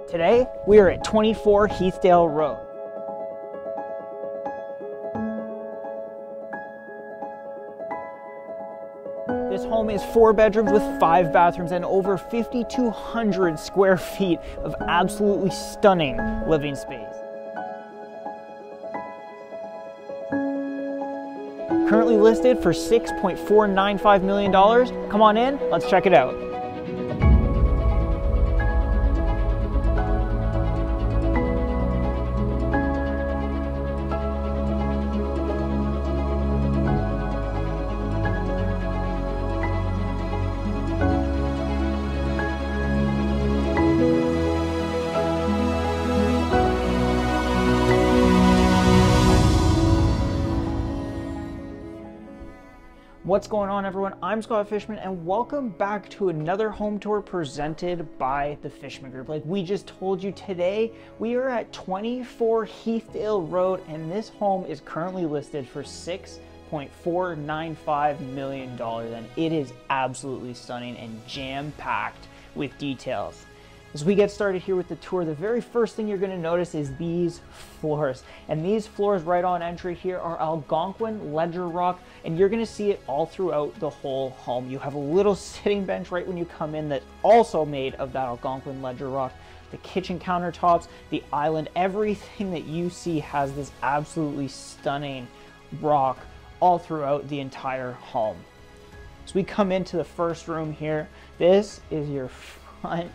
Today, we are at 24 Heathdale Road. This home is 4 bedrooms with 5 bathrooms and over 5,200 square feet of absolutely stunning living space. Currently listed for $6.495 million. Come on in, let's check it out. What's going on, everyone? I'm Fishman, and welcome back to another home tour presented by the Fishman Group. Like we just told you, today we are at 24 Heathdale Road, and this home is currently listed for $6.495 million, and it is absolutely stunning and jam-packed with details. As we get started here with the tour, the very first thing you're going to notice is these floors. And these floors right on entry here are Algonquin ledger rock, and you're going to see it all throughout the whole home. You have a little sitting bench right when you come in that's also made of that Algonquin ledger rock. The kitchen countertops, the island, everything that you see has this absolutely stunning rock all throughout the entire home. As we come into the first room here, this is your front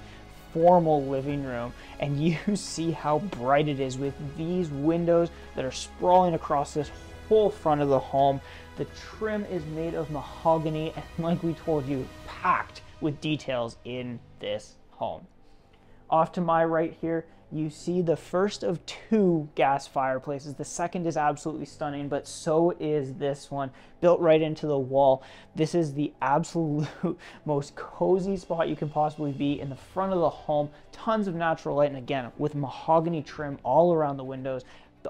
formal living room, and you see how bright it is with these windows that are sprawling across this whole front of the home. The trim is made of mahogany, and like we told you, packed with details in this home. Off to my right here, you see the first of 2 gas fireplaces. The second is absolutely stunning, but so is this one, built right into the wall. This is the absolute most cozy spot you can possibly be in the front of the home. Tons of natural light, and again, with mahogany trim all around the windows.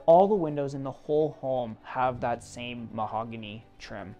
All the windows in the whole home have that same mahogany trim.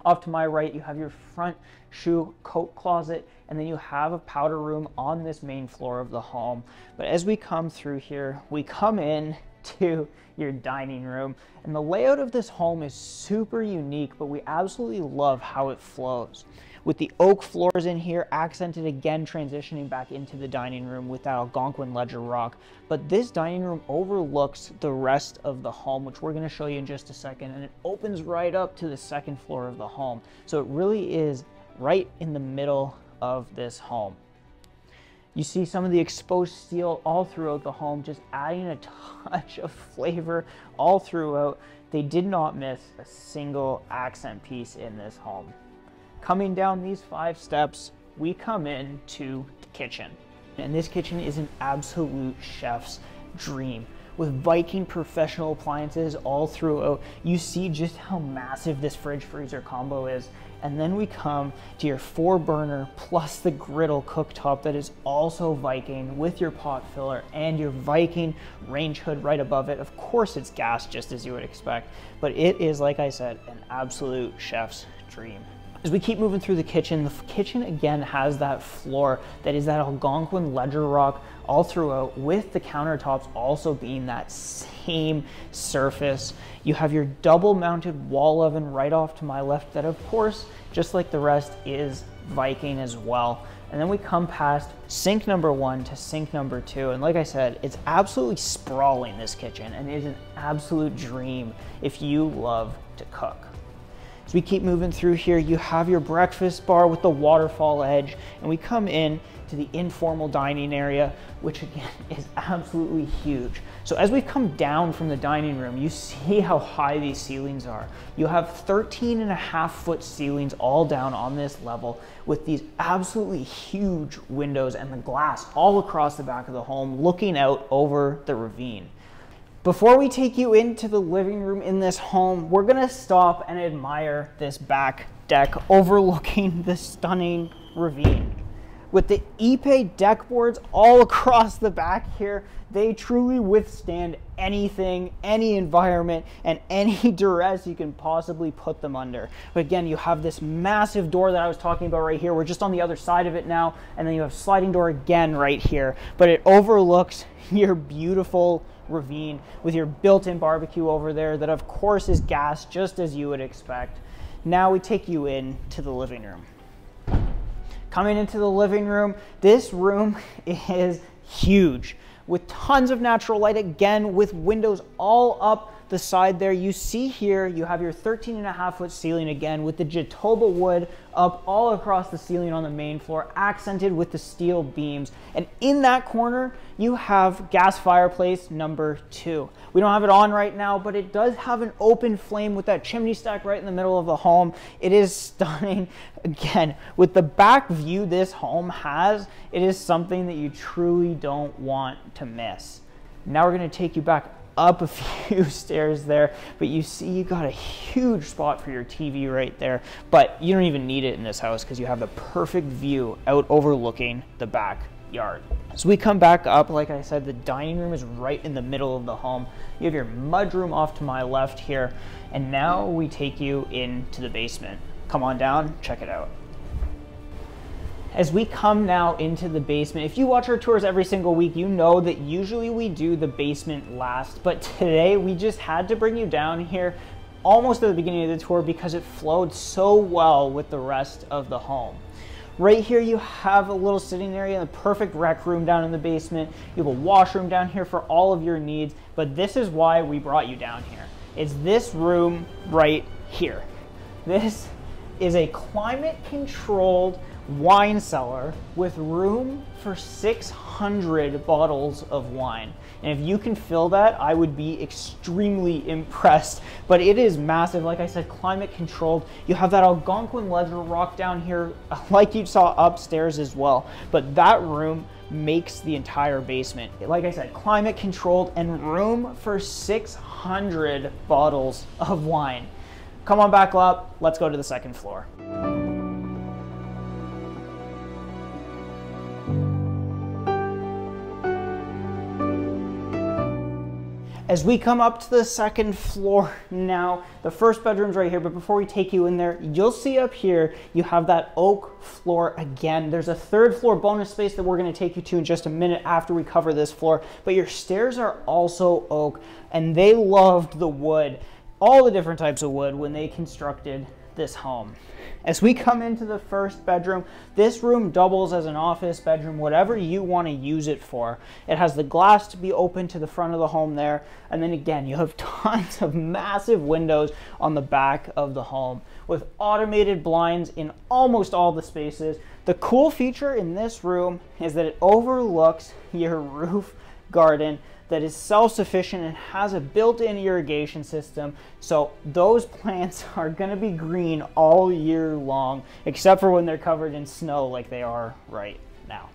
Off to my right, you have your front shoe coat closet, and then you have a powder room on this main floor of the home. But as we come through here, we come in to your dining room, and the layout of this home is super unique, but we absolutely love how it flows. With the oak floors in here, accented again, transitioning back into the dining room with that Algonquin ledger rock. But this dining room overlooks the rest of the home, which we're going to show you in just a second, and it opens right up to the second floor of the home. So it really is right in the middle of this home. You see some of the exposed steel all throughout the home, just adding a touch of flavor all throughout. They did not miss a single accent piece in this home. Coming down these 5 steps, we come into the kitchen. And this kitchen is an absolute chef's dream. With Viking professional appliances all throughout, you see just how massive this fridge freezer combo is. And then we come to your 4-burner plus the griddle cooktop that is also Viking, with your pot filler and your Viking range hood right above it. Of course it's gas, just as you would expect, but it is, like I said, an absolute chef's dream. As we keep moving through the kitchen again has that floor that is that Algonquin ledger rock all throughout, with the countertops also being that same surface. You have your double mounted wall oven right off to my left that, of course, just like the rest, is Viking as well. And then we come past sink number 1 to sink number 2. And like I said, it's absolutely sprawling, this kitchen, and it is an absolute dream if you love to cook. As we keep moving through here, you have your breakfast bar with the waterfall edge, and we come in to the informal dining area, which again is absolutely huge. So as we come down from the dining room, you see how high these ceilings are. You have 13.5-foot ceilings all down on this level, with these absolutely huge windows and the glass all across the back of the home looking out over the ravine. Before we take you into the living room in this home, we're gonna stop and admire this back deck overlooking the stunning ravine. with the Ipe deck boards all across the back here. They truly withstand anything, any environment, and any duress you can possibly put them under. But again, you have this massive door that I was talking about right here. We're just on the other side of it now, and then you have sliding door again right here. But it overlooks your beautiful ravine with your built-in barbecue over there that of course is gas, just as you would expect. Now we take you into the living room. Coming into the living room, this room is huge with tons of natural light, again with windows all up the side there. You see here, you have your 13.5-foot ceiling again with the Jatoba wood up all across the ceiling on the main floor, accented with the steel beams. And in that corner, you have gas fireplace number 2. We don't have it on right now, but it does have an open flame with that chimney stack right in the middle of the home. It is stunning. Again, with the back view this home has, it is something that you truly don't want to miss. Now we're going to take you back up a few stairs there, but you see you got a huge spot for your TV right there, but you don't even need it in this house because you have the perfect view out overlooking the backyard. So we come back up, like I said, the dining room is right in the middle of the home. You have your mudroom off to my left here, and now we take you into the basement. Come on down, check it out. As we come now into the basement, if you watch our tours every single week, you know that usually we do the basement last, but today we just had to bring you down here almost at the beginning of the tour because it flowed so well with the rest of the home. Right here you have a little sitting area, a perfect rec room down in the basement. You have a washroom down here for all of your needs, but this is why we brought you down here. It's this room right here. This is a climate-controlled wine cellar with room for 600 bottles of wine. And if you can fill that, I would be extremely impressed. But it is massive, like I said, climate controlled. You have that Algonquin ledger rock down here, like you saw upstairs as well. But that room makes the entire basement. Like I said, climate controlled and room for 600 bottles of wine. Come on back up, let's go to the second floor. As we come up to the second floor now, the first bedroom's right here, but before we take you in there, you'll see up here, you have that oak floor again. There's a third floor bonus space that we're gonna take you to in just a minute after we cover this floor, but your stairs are also oak, and they loved the wood, all the different types of wood when they constructed this home. As we come into the first bedroom, this room doubles as an office bedroom, whatever you want to use it for. It has the glass to be open to the front of the home there. And then again, you have tons of massive windows on the back of the home with automated blinds in almost all the spaces. The cool feature in this room is that it overlooks your roof garden that is self-sufficient and has a built-in irrigation system. So those plants are gonna be green all year long, except for when they're covered in snow like they are right now.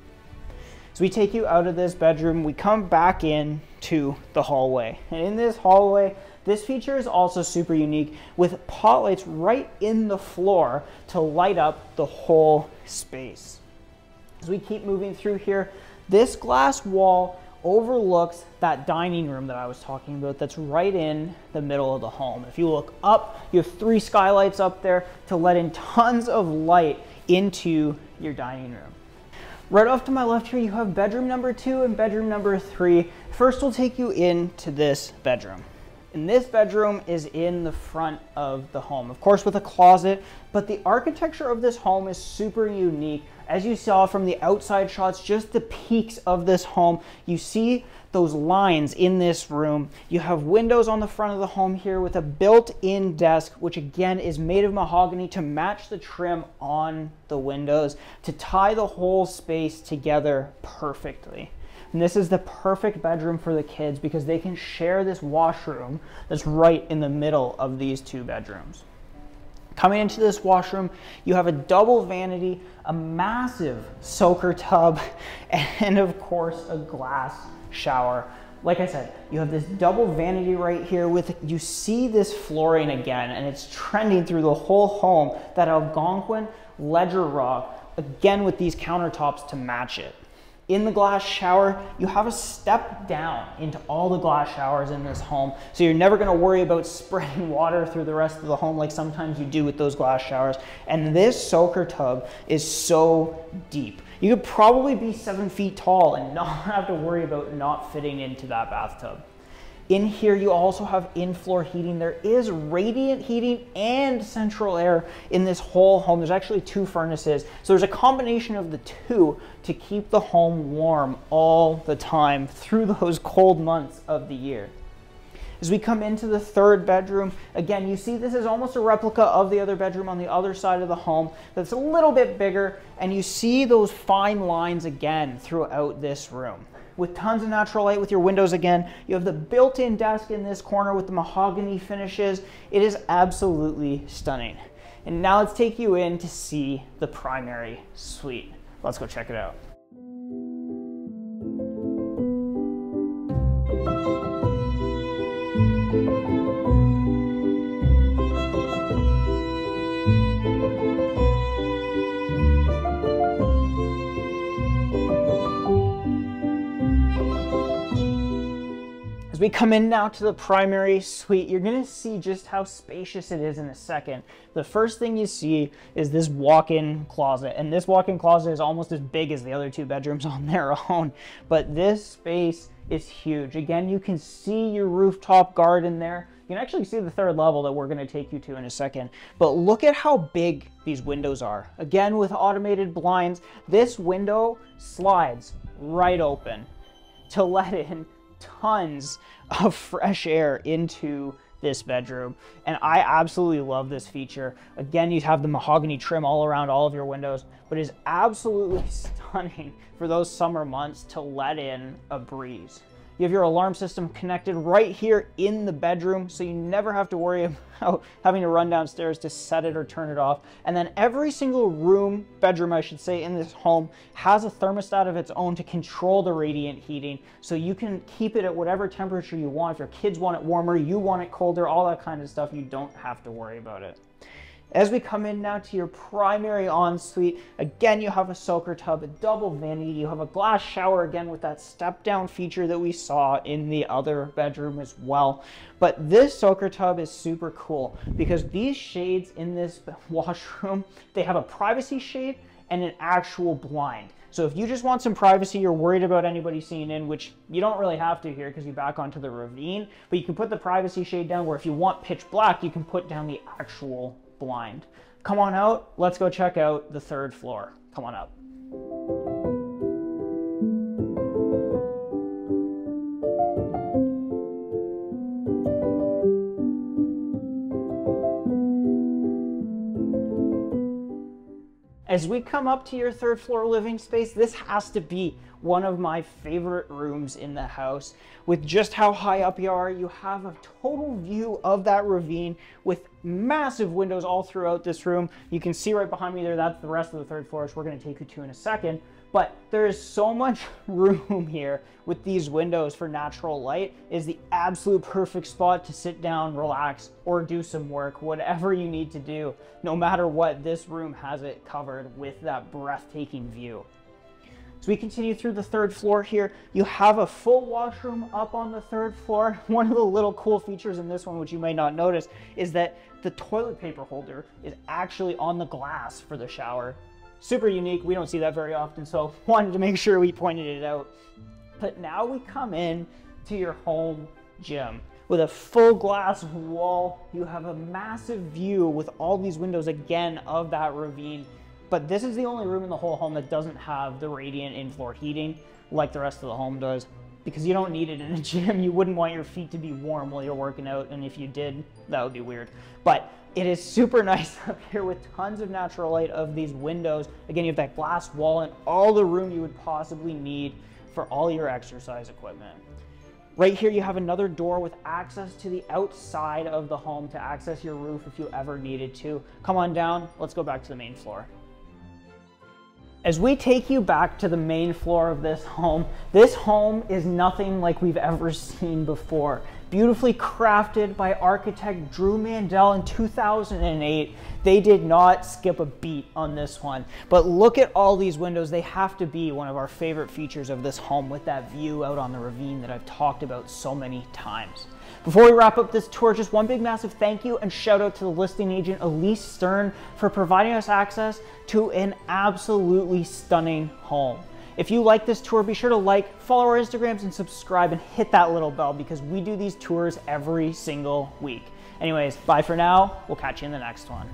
So we take you out of this bedroom, we come back in to the hallway. And in this hallway, this feature is also super unique with pot lights right in the floor to light up the whole space. As we keep moving through here, this glass wall overlooks that dining room that I was talking about that's right in the middle of the home. If you look up, you have 3 skylights up there to let in tons of light into your dining room. Right off to my left here, you have bedroom number 2 and bedroom number 3. First, we'll take you into this bedroom. And this bedroom is in the front of the home, of course with a closet, but the architecture of this home is super unique. As you saw from the outside shots, just the peaks of this home, you see those lines in this room. You have windows on the front of the home here with a built-in desk, which again is made of mahogany to match the trim on the windows to tie the whole space together perfectly. And this is the perfect bedroom for the kids because they can share this washroom that's right in the middle of these 2 bedrooms. Coming into this washroom, you have a double vanity, a massive soaker tub, and of course a glass shower. Like I said, you have this double vanity right here with, you see this flooring again, and it's trending through the whole home, that Algonquin ledger rock again with these countertops to match it. In the glass shower, you have a step down into all the glass showers in this home, so you're never going to worry about spreading water through the rest of the home like sometimes you do with those glass showers. And this soaker tub is so deep. You could probably be 7 feet tall and not have to worry about not fitting into that bathtub. In here, you also have in-floor heating. There is radiant heating and central air in this whole home. There's actually 2 furnaces. So there's a combination of the 2 to keep the home warm all the time through those cold months of the year. As we come into the 3rd bedroom, again, you see this is almost a replica of the other bedroom on the other side of the home that's a little bit bigger, and you see those fine lines again throughout this room. With tons of natural light with your windows again. You have the built-in desk in this corner with the mahogany finishes. It is absolutely stunning. And now let's take you in to see the primary suite. Let's go check it out. As we come in now to the primary suite, you're going to see just how spacious it is in a second. The first thing you see is this walk-in closet, and this walk-in closet is almost as big as the other 2 bedrooms on their own, but this space is huge. Again, you can see your rooftop garden there. You can actually see the 3rd level that we're going to take you to in a second, but look at how big these windows are. Again, with automated blinds, this window slides right open to let in tons of fresh air into this bedroom, and I absolutely love this feature. Again, you have the mahogany trim all around all of your windows, but it is absolutely stunning for those summer months to let in a breeze. You have your alarm system connected right here in the bedroom, so you never have to worry about having to run downstairs to set it or turn it off. And then every single bedroom I should say, in this home has a thermostat of its own to control the radiant heating, so you can keep it at whatever temperature you want. If your kids want it warmer, you want it colder, all that kind of stuff, you don't have to worry about it. As we come in now to your primary ensuite, again, you have a soaker tub, a double vanity, you have a glass shower again with that step down feature that we saw in the other bedroom as well. But this soaker tub is super cool because these shades in this washroom, they have a privacy shade and an actual blind. So if you just want some privacy, you're worried about anybody seeing in, which you don't really have to here because you back onto the Ravine, but you can put the privacy shade down where if you want pitch black, you can put down the actual blind. Come on out, let's go check out the 3rd floor. Come on up. As we come up to your 3rd floor living space, this has to be one of my favorite rooms in the house. With just how high up you are, you have a total view of that ravine with massive windows all throughout this room. You can see right behind me there, that's the rest of the 3rd floor, which we're going to take you to in a second. But there is so much room here with these windows for natural light. It is the absolute perfect spot to sit down, relax, or do some work, whatever you need to do. No matter what, this room has it covered with that breathtaking view. As we continue through the 3rd floor here, you have a full washroom up on the 3rd floor. One of the little cool features in this one, which you may not notice, is that the toilet paper holder is actually on the glass for the shower. Super unique, we don't see that very often, so wanted to make sure we pointed it out. But now we come in to your home gym. With a full glass wall, you have a massive view with all these windows again of that ravine. But this is the only room in the whole home that doesn't have the radiant in-floor heating like the rest of the home does, because you don't need it in a gym. You wouldn't want your feet to be warm while you're working out, and if you did, that would be weird. But it is super nice up here with tons of natural light of these windows. Again, you have that glass wall and all the room you would possibly need for all your exercise equipment. Right here, you have another door with access to the outside of the home to access your roof if you ever needed to. Come on down, let's go back to the main floor. As we take you back to the main floor of this home is nothing like we've ever seen before. beautifully crafted by architect Drew Mandel in 2008. They did not skip a beat on this one. But look at all these windows. They have to be one of our favorite features of this home, with that view out on the ravine that I've talked about so many times. Before we wrap up this tour, just one big massive thank you and shout out to the listing agent Elise Stern for providing us access to an absolutely stunning home. If you like this tour, be sure to like, follow our Instagrams, and subscribe, and hit that little bell because we do these tours every single week. Anyways, bye for now. We'll catch you in the next one.